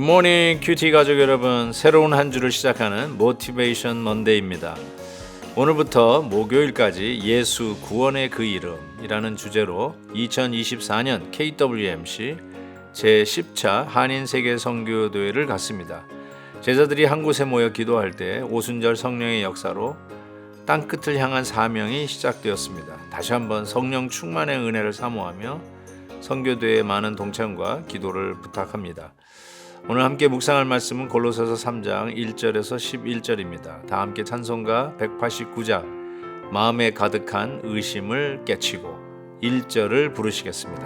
굿모닝 큐티 가족 여러분, 새로운 한 주를 시작하는 모티베이션 먼데이입니다. 오늘부터 목요일까지 예수 구원의 그 이름이라는 주제로 2024년 KWMC 제10차 한인세계 선교대회를 갖습니다. 제자들이 한 곳에 모여 기도할 때 오순절 성령의 역사로 땅끝을 향한 사명이 시작되었습니다. 다시 한번 성령 충만의 은혜를 사모하며 선교대회의 많은 동참과 기도를 부탁합니다. 오늘 함께 묵상할 말씀은 골로새서 3장 1절에서 11절입니다. 다 함께 찬송가 189장 마음에 가득한 의심을 깨치고 1절을 부르시겠습니다.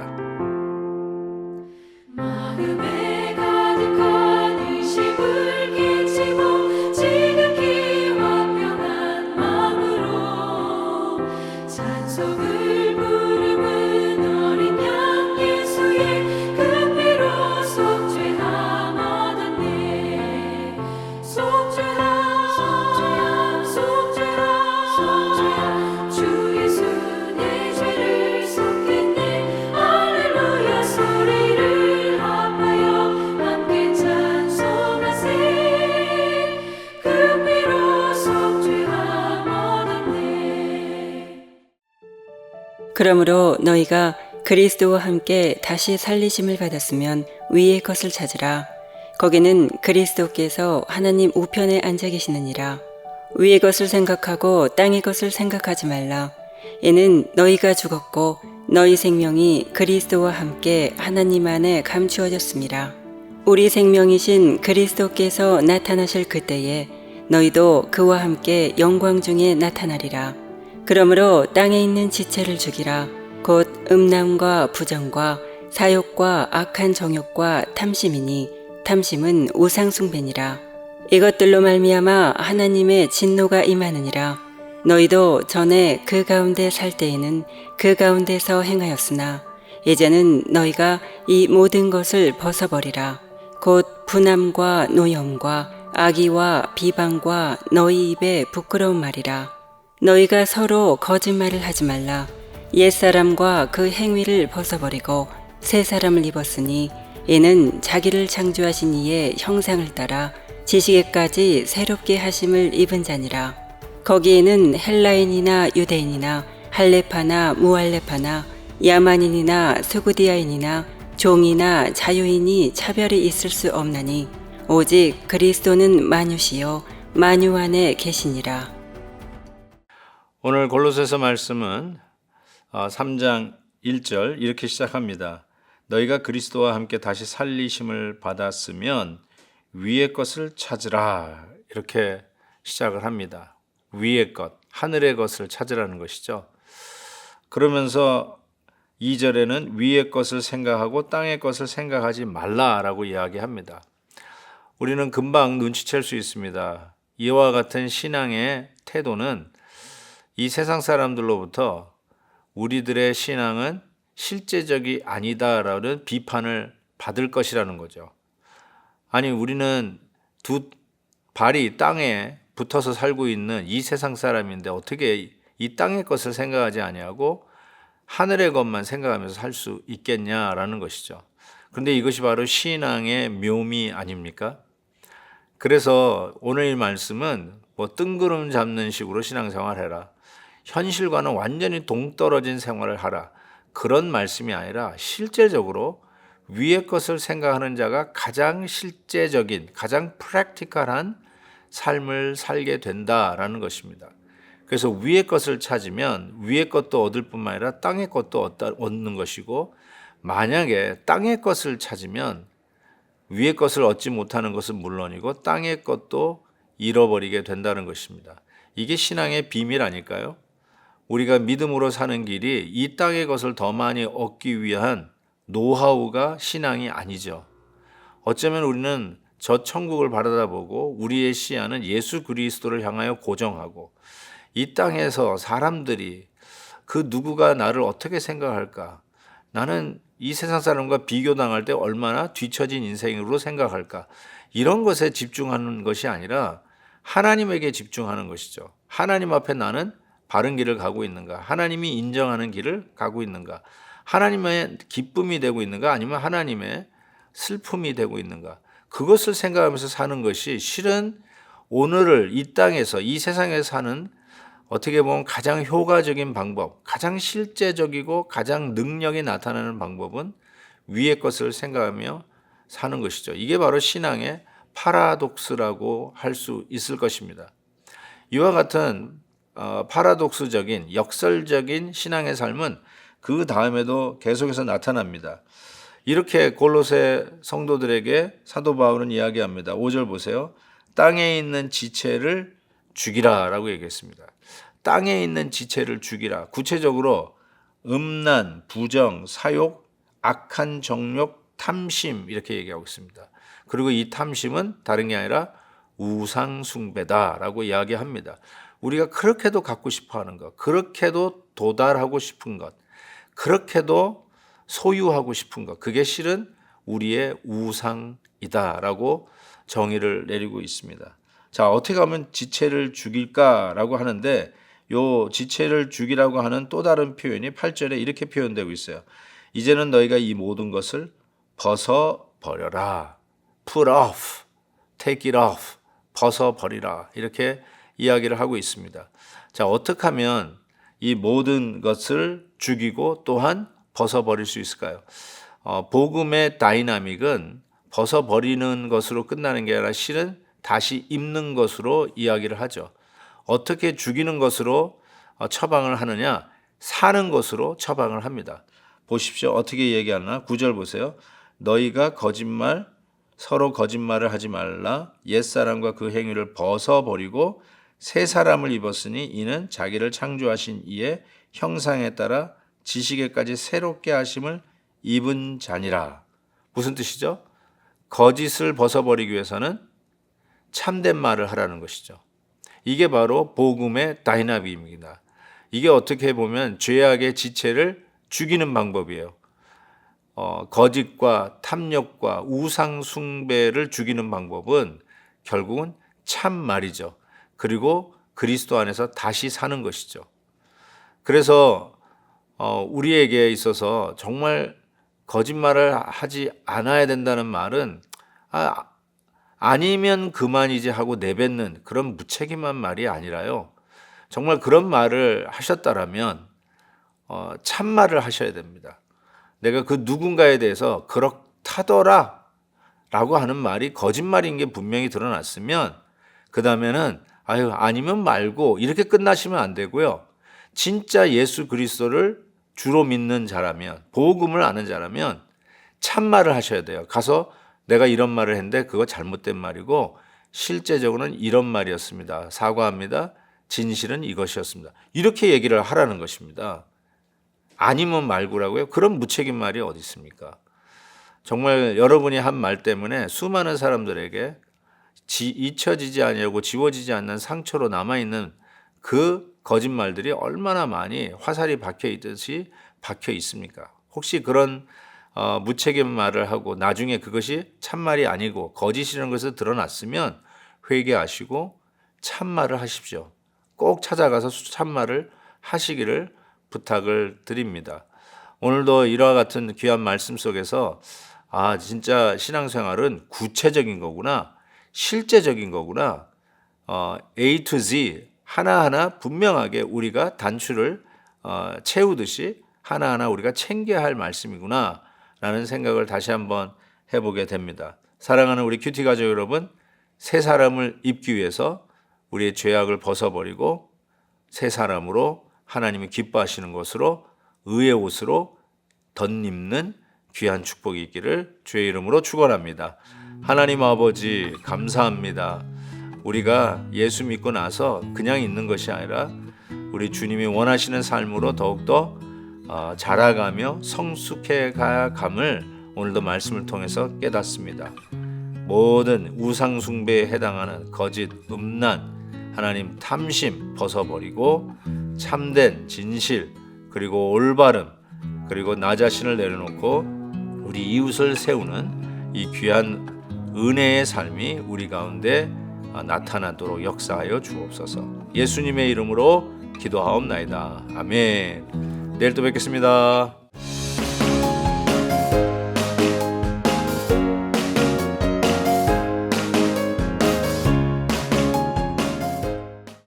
마음에 가득한 의심을 깨치고 지극히 완벽한 마음으로 찬송을 부르는 어린 양 예수의 그 피로 속죄함 얻었네. 속죄함 주 예수 내 죄를 속했네. 할렐루야 소리를 합하여 함께 찬송하세. 그 피로 속죄함 얻었네. 그러므로 너희가 그리스도와 함께 다시 살리심을 받았으면 위의 것을 찾으라. 거기는 그리스도께서 하나님 우편에 앉아 계시느니라. 위의 것을 생각하고 땅의 것을 생각하지 말라. 이는 너희가 죽었고 너희 생명이 그리스도와 함께 하나님 안에 감추어졌습니다. 우리 생명이신 그리스도께서 나타나실 그때에 너희도 그와 함께 영광 중에 나타나리라. 그러므로 땅에 있는 지체를 죽이라. 곧 음란과 부정과 사욕과 악한 정욕과 탐심이니 탐심은 우상 숭배니라. 이것들로 말미암아 하나님의 진노가 임하느니라. 너희도 전에 그 가운데 살 때에는 그 가운데서 행하였으나 이제는 너희가 이 모든 것을 벗어버리라. 곧 분함과 노염과 악의와 비방과 너희 입에 부끄러운 말이라. 너희가 서로 거짓말을 하지 말라. 옛사람과 그 행위를 벗어버리고 새 사람을 입었으니 이는 자기를 창조하신 이의 형상을 따라 지식에까지 새롭게 하심을 입은 자니라. 거기에는 헬라인이나 유대인이나 할레파나 무할레파나 야만인이나 스구디아인이나 종이나 자유인이 차별이 있을 수 없나니 오직 그리스도는 만유시요 만유 안에 계시니라. 오늘 골로새서 말씀은 3장 1절 이렇게 시작합니다. 너희가 그리스도와 함께 다시 살리심을 받았으면 위의 것을 찾으라. 이렇게 시작을 합니다. 위의 것, 하늘의 것을 찾으라는 것이죠. 그러면서 2절에는 위의 것을 생각하고 땅의 것을 생각하지 말라라고 이야기합니다. 우리는 금방 눈치챌 수 있습니다. 이와 같은 신앙의 태도는 이 세상 사람들로부터 우리들의 신앙은 실제적이 아니다라는 비판을 받을 것이라는 거죠. 아니, 우리는 두 발이 땅에 붙어서 살고 있는 이 세상 사람인데 어떻게 이 땅의 것을 생각하지 아니하고 하늘의 것만 생각하면서 살 수 있겠냐라는 것이죠. 그런데 이것이 바로 신앙의 묘미 아닙니까? 그래서 오늘 이 말씀은 뜬구름 잡는 식으로 신앙생활 해라. 현실과는 완전히 동떨어진 생활을 하라. 그런 말씀이 아니라 실제적으로 위의 것을 생각하는 자가 가장 실제적인, 가장 프랙티컬한 삶을 살게 된다라는 것입니다. 그래서 위의 것을 찾으면 위의 것도 얻을 뿐만 아니라 땅의 것도 얻는 것이고, 만약에 땅의 것을 찾으면 위의 것을 얻지 못하는 것은 물론이고 땅의 것도 잃어버리게 된다는 것입니다. 이게 신앙의 비밀 아닐까요? 우리가 믿음으로 사는 길이 이 땅의 것을 더 많이 얻기 위한 노하우가 신앙이 아니죠. 어쩌면 우리는 저 천국을 바라다보고 우리의 시야는 예수 그리스도를 향하여 고정하고 이 땅에서 사람들이 그 누구가 나를 어떻게 생각할까? 나는 이 세상 사람과 비교당할 때 얼마나 뒤처진 인생으로 생각할까? 이런 것에 집중하는 것이 아니라 하나님에게 집중하는 것이죠. 하나님 앞에 나는 바른 길을 가고 있는가? 하나님이 인정하는 길을 가고 있는가? 하나님의 기쁨이 되고 있는가? 아니면 하나님의 슬픔이 되고 있는가? 그것을 생각하면서 사는 것이 실은 오늘을 이 땅에서 이 세상에서 사는 어떻게 보면 가장 효과적인 방법, 가장 실제적이고 가장 능력이 나타나는 방법은 위의 것을 생각하며 사는 것이죠. 이게 바로 신앙의 파라독스라고 할 수 있을 것입니다. 이와 같은 파라독스적인 역설적인 신앙의 삶은 그 다음에도 계속해서 나타납니다. 이렇게 골로새 성도들에게 사도 바울은 이야기합니다. 5절 보세요. 땅에 있는 지체를 죽이라 라고 얘기했습니다. 땅에 있는 지체를 죽이라. 구체적으로 음란, 부정, 사욕, 악한 정욕, 탐심 이렇게 얘기하고 있습니다. 그리고 이 탐심은 다른 게 아니라 우상숭배다라고 이야기합니다. 우리가 그렇게도 갖고 싶어하는 것, 그렇게도 도달하고 싶은 것, 그렇게도 소유하고 싶은 것, 그게 실은 우리의 우상이다라고 정의를 내리고 있습니다. 자, 어떻게 하면 지체를 죽일까라고 하는데 요 지체를 죽이라고 하는 또 다른 표현이 8절에 이렇게 표현되고 있어요. 이제는 너희가 이 모든 것을 벗어버려라. Put off, take it off, 벗어버리라. 이렇게 이야기를 하고 있습니다. 자, 어떻게 하면 이 모든 것을 죽이고 또한 벗어버릴 수 있을까요? 복음의 다이나믹은 벗어버리는 것으로 끝나는 게 아니라 실은 다시 입는 것으로 이야기를 하죠. 어떻게 죽이는 것으로 처방을 하느냐? 사는 것으로 처방을 합니다. 보십시오. 어떻게 얘기하나? 9절 보세요. 너희가 서로 거짓말을 하지 말라. 옛사람과 그 행위를 벗어버리고 새 사람을 입었으니 이는 자기를 창조하신 이의 형상에 따라 지식에까지 새롭게 하심을 입은 자니라. 무슨 뜻이죠? 거짓을 벗어버리기 위해서는 참된 말을 하라는 것이죠. 이게 바로 복음의 다이나믹입니다. 이게 어떻게 보면 죄악의 지체를 죽이는 방법이에요. 거짓과 탐욕과 우상 숭배를 죽이는 방법은 결국은 참말이죠. 그리고 그리스도 안에서 다시 사는 것이죠. 그래서 우리에게 있어서 정말 거짓말을 하지 않아야 된다는 말은 아니면 그만이지 하고 내뱉는 그런 무책임한 말이 아니라요. 정말 그런 말을 하셨다라면 참말을 하셔야 됩니다. 내가 그 누군가에 대해서 그렇다더라 라고 하는 말이 거짓말인 게 분명히 드러났으면 그 다음에는 아니면 말고 이렇게 끝나시면 안 되고요. 진짜 예수 그리스도를 주로 믿는 자라면, 복음을 아는 자라면 참말을 하셔야 돼요. 가서 내가 이런 말을 했는데 그거 잘못된 말이고 실제적으로는 이런 말이었습니다. 사과합니다. 진실은 이것이었습니다. 이렇게 얘기를 하라는 것입니다. 아니면 말고라고요? 그런 무책임 말이 어디 있습니까? 정말 여러분이 한 말 때문에 수많은 사람들에게 잊혀지지 아니하고 지워지지 않는 상처로 남아있는 그 거짓말들이 얼마나 많이 화살이 박혀 있듯이 박혀 있습니까? 혹시 그런 무책임 말을 하고 나중에 그것이 참말이 아니고 거짓이라는 것을 드러났으면 회개하시고 참말을 하십시오. 꼭 찾아가서 참말을 하시기를 부탁을 드립니다. 오늘도 이와 같은 귀한 말씀 속에서 진짜 신앙생활은 구체적인 거구나, 실제적인 거구나, A to Z 하나하나 분명하게 우리가 단추를 채우듯이 하나하나 우리가 챙겨야 할 말씀이구나 라는 생각을 다시 한번 해보게 됩니다. 사랑하는 우리 큐티 가족 여러분, 새 사람을 입기 위해서 우리의 죄악을 벗어버리고 새 사람으로 하나님이 기뻐하시는 것으로 의의 옷으로 덧입는 귀한 축복이 있기를 주의 이름으로 축원합니다. 하나님 아버지 감사합니다. 우리가 예수 믿고 나서 그냥 있는 것이 아니라 우리 주님이 원하시는 삶으로 더욱더 자라가며 성숙해 가감을 오늘도 말씀을 통해서 깨닫습니다. 모든 우상 숭배에 해당하는 거짓, 음란, 하나님 탐심 벗어버리고 참된 진실 그리고 올바름 그리고 나 자신을 내려놓고 우리 이웃을 세우는 이 귀한 은혜의 삶이 우리 가운데 나타나도록 역사하여 주옵소서. 예수님의 이름으로 기도하옵나이다. 아멘. 내일 또 뵙겠습니다.